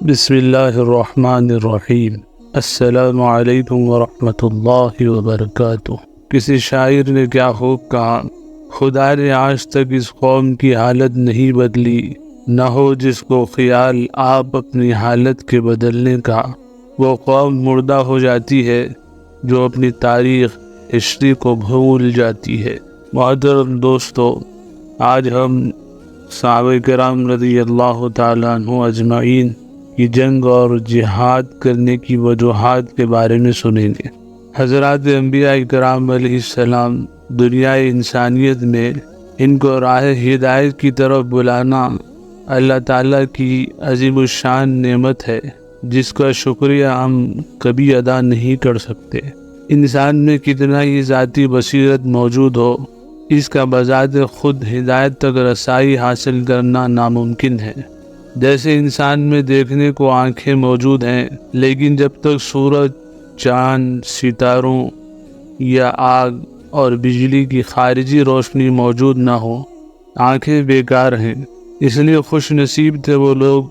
بسم اللہ الرحمن الرحیم۔ السلام علیکم ورحمۃ اللہ وبرکاتہ۔ کسی شاعر نے کیا خوب کہا، خدا نے آج تک اس قوم کی حالت نہیں بدلی، نہ ہو جس کو خیال آپ اپنی حالت کے بدلنے کا۔ وہ قوم مردہ ہو جاتی ہے جو اپنی تاریخ ہسٹری کو بھول جاتی ہے۔ محترم دوستو، آج ہم صحابہ کرام رضی اللہ تعالیٰ عنہ اجمعین کی جنگ اور جہاد کرنے کی وجوہات کے بارے میں سنیں گے۔ حضرات انبیاء کرام علیہ السلام دنیا انسانیت میں ان کو راہ ہدایت کی طرف بلانا اللہ تعالیٰ کی عظیم الشان نعمت ہے، جس کا شکریہ ہم کبھی ادا نہیں کر سکتے۔ انسان میں کتنا ہی ذاتی بصیرت موجود ہو، اس کا بذات خود ہدایت تک رسائی حاصل کرنا ناممکن ہے۔ جیسے انسان میں دیکھنے کو آنکھیں موجود ہیں، لیکن جب تک سورج، چاند، ستاروں یا آگ اور بجلی کی خارجی روشنی موجود نہ ہو، آنکھیں بیکار ہیں۔ اس لیے خوش نصیب تھے وہ لوگ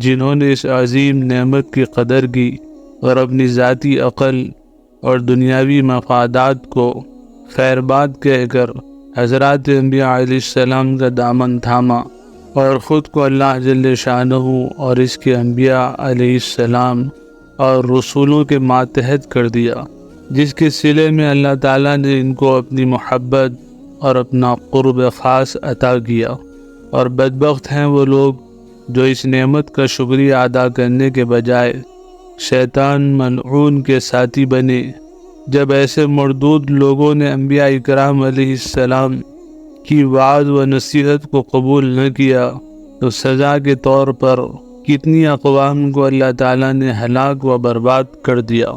جنہوں نے اس عظیم نعمت کی قدر کی اور اپنی ذاتی عقل اور دنیاوی مفادات کو خیر بات کہہ کر حضرات انبیاء علیہ السلام کا دامن تھاما اور خود کو اللہ جل شانہ اور اس کے انبیاء علیہ السلام اور رسولوں کے ماتحت کر دیا، جس کے صلے میں اللہ تعالیٰ نے ان کو اپنی محبت اور اپنا قرب خاص عطا کیا۔ اور بدبخت ہیں وہ لوگ جو اس نعمت کا شکریہ ادا کرنے کے بجائے شیطان ملعون کے ساتھی بنے۔ جب ایسے مردود لوگوں نے انبیاء کرام علیہ السلام کی وعظ و نصیحت کو قبول نہ کیا تو سزا کے طور پر کتنی اقوام کو اللہ تعالیٰ نے ہلاک و برباد کر دیا۔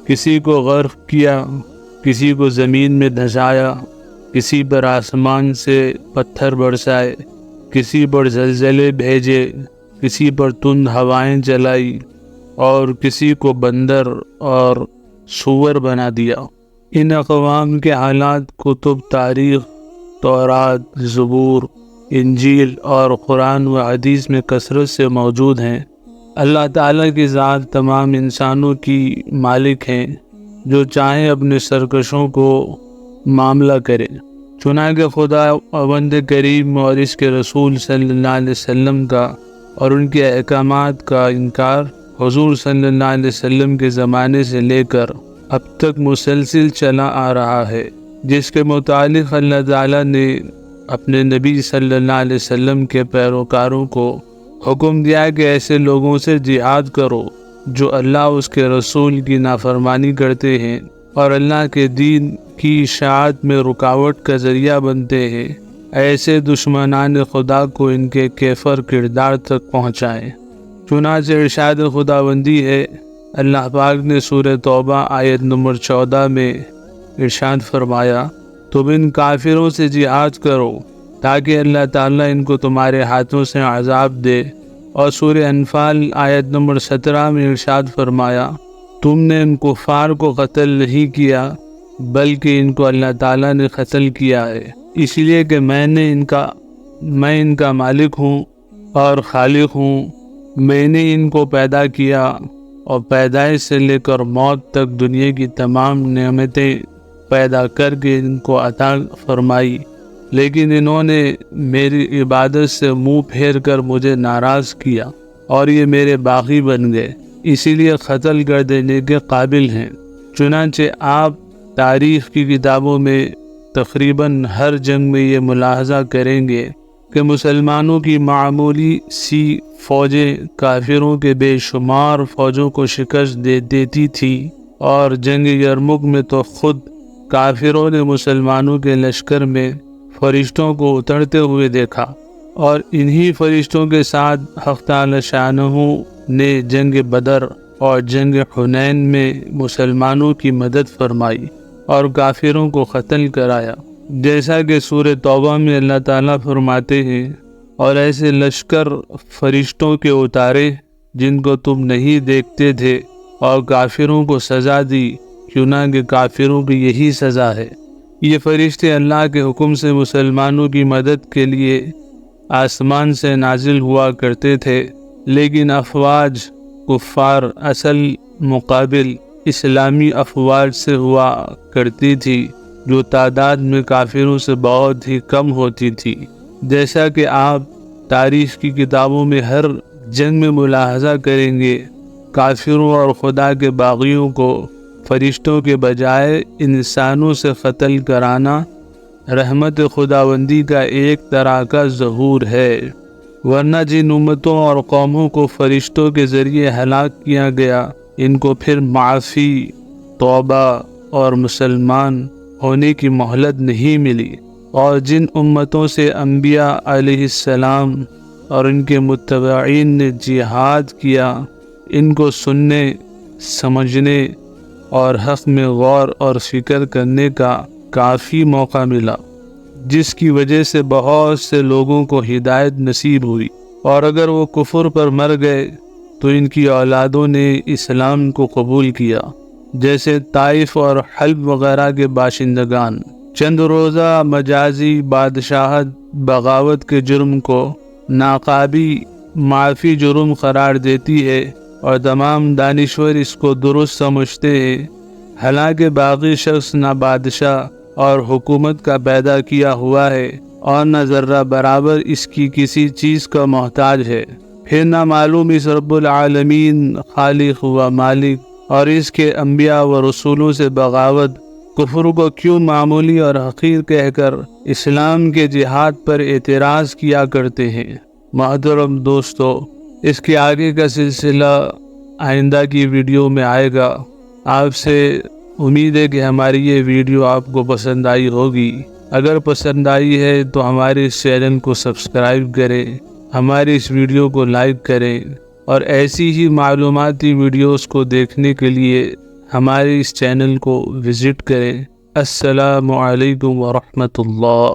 کسی کو غرق کیا، کسی کو زمین میں دھنسایا، کسی پر آسمان سے پتھر برسائے، کسی پر زلزلے بھیجے، کسی پر تند ہوائیں چلائی اور کسی کو بندر اور سور بنا دیا۔ ان اقوام کے حالات کتب تاریخ، تورات، زبور، انجیل اور قرآن و حدیث میں کثرت سے موجود ہیں۔ اللہ تعالیٰ کی ذات تمام انسانوں کی مالک ہیں، جو چاہیں اپنے سرکشوں کو معاملہ کرے۔ چنانکہ خدا بند کریم اور اس کے رسول صلی اللہ علیہ وسلم کا اور ان کے احکامات کا انکار حضور صلی اللہ علیہ وسلم کے زمانے سے لے کر اب تک مسلسل چلا آ رہا ہے، جس کے متعلق اللہ تعالیٰ نے اپنے نبی صلی اللہ علیہ وسلم کے پیروکاروں کو حکم دیا کہ ایسے لوگوں سے جہاد کرو جو اللہ اس کے رسول کی نافرمانی کرتے ہیں اور اللہ کے دین کی اشاعت میں رکاوٹ کا ذریعہ بنتے ہیں۔ ایسے دشمنان خدا کو ان کے کیفر کردار تک پہنچائیں۔ چنانچہ ارشاد خداوندی ہے، اللہ پاک نے سورہ توبہ آیت نمبر 14 میں ارشاد فرمایا، تم ان کافروں سے جہاد کرو تاکہ اللہ تعالیٰ ان کو تمہارے ہاتھوں سے عذاب دے۔ اور سورہ انفال آیت نمبر 17 میں ارشاد فرمایا، تم نے ان کفار کو قتل نہیں کیا بلکہ ان کو اللہ تعالیٰ نے قتل کیا ہے، اس لیے کہ میں ان کا مالک ہوں اور خالق ہوں۔ میں نے ان کو پیدا کیا اور پیدائش سے لے کر موت تک دنیا کی تمام نعمتیں پیدا کر کے ان کو عطا فرمائی، لیکن انہوں نے میری عبادت سے منہ پھیر کر مجھے ناراض کیا اور یہ میرے باغی بن گئے، اسی لیے قتل کر دینے کے قابل ہیں۔ چنانچہ آپ تاریخ کی کتابوں میں تقریباً ہر جنگ میں یہ ملاحظہ کریں گے کہ مسلمانوں کی معمولی سی فوجیں کافروں کے بے شمار فوجوں کو شکست دے دیتی تھی، اور جنگ یرمک میں تو خود کافروں نے مسلمانوں کے لشکر میں فرشتوں کو اترتے ہوئے دیکھا، اور انہی فرشتوں کے ساتھ حق تعالی شانہ نے جنگ بدر اور جنگ حنین میں مسلمانوں کی مدد فرمائی اور کافروں کو قتل کرایا، جیسا کہ سورہ توبہ میں اللہ تعالیٰ فرماتے ہیں، اور ایسے لشکر فرشتوں کے اتارے جن کو تم نہیں دیکھتے تھے اور کافروں کو سزا دی، چنانکہ کافروں کی یہی سزا ہے۔ یہ فرشتے اللہ کے حکم سے مسلمانوں کی مدد کے لیے آسمان سے نازل ہوا کرتے تھے، لیکن افواج کفار اصل مقابل اسلامی افواج سے ہوا کرتی تھی جو تعداد میں کافروں سے بہت ہی کم ہوتی تھی۔ جیسا کہ آپ تاریخ کی کتابوں میں ہر جنگ میں ملاحظہ کریں گے، کافروں اور خدا کے باغیوں کو فرشتوں کے بجائے انسانوں سے قتل کرانا رحمت خداوندی کا ایک طرح کا ظہور ہے، ورنہ جن امتوں اور قوموں کو فرشتوں کے ذریعے ہلاک کیا گیا ان کو پھر معافی، توبہ اور مسلمان ہونے کی مہلت نہیں ملی، اور جن امتوں سے انبیاء علیہ السلام اور ان کے متبعین نے جہاد کیا ان کو سننے، سمجھنے اور حق میں غور اور فکر کرنے کا کافی موقع ملا، جس کی وجہ سے بہت سے لوگوں کو ہدایت نصیب ہوئی، اور اگر وہ کفر پر مر گئے تو ان کی اولادوں نے اسلام کو قبول کیا، جیسے طائف اور حلب وغیرہ کے باشندگان۔ چند روزہ مجازی بادشاہت بغاوت کے جرم کو ناقابل معافی جرم قرار دیتی ہے اور تمام دانشور اس کو درست سمجھتے ہیں، حالانکہ باقی شخص نہ بادشاہ اور حکومت کا پیدا کیا ہوا ہے اور نہ ذرہ برابر اس کی کسی چیز کا محتاج ہے، پھر نہ معلوم اس رب العالمین خالق و مالک اور اس کے انبیاء و رسولوں سے بغاوت، کفر کو کیوں معمولی اور حقیر کہہ کر اسلام کے جہاد پر اعتراض کیا کرتے ہیں۔ محترم دوستو، اس کے آگے کا سلسلہ آئندہ کی ویڈیو میں آئے گا۔ آپ سے امید ہے کہ ہماری یہ ویڈیو آپ کو پسند آئی ہوگی۔ اگر پسند آئی ہے تو ہمارے اس چینل کو سبسکرائب کریں، ہماری اس ویڈیو کو لائک کریں، اور ایسی ہی معلوماتی ویڈیوز کو دیکھنے کے لیے ہمارے اس چینل کو وزٹ کریں۔ السلام علیکم ورحمۃ اللہ۔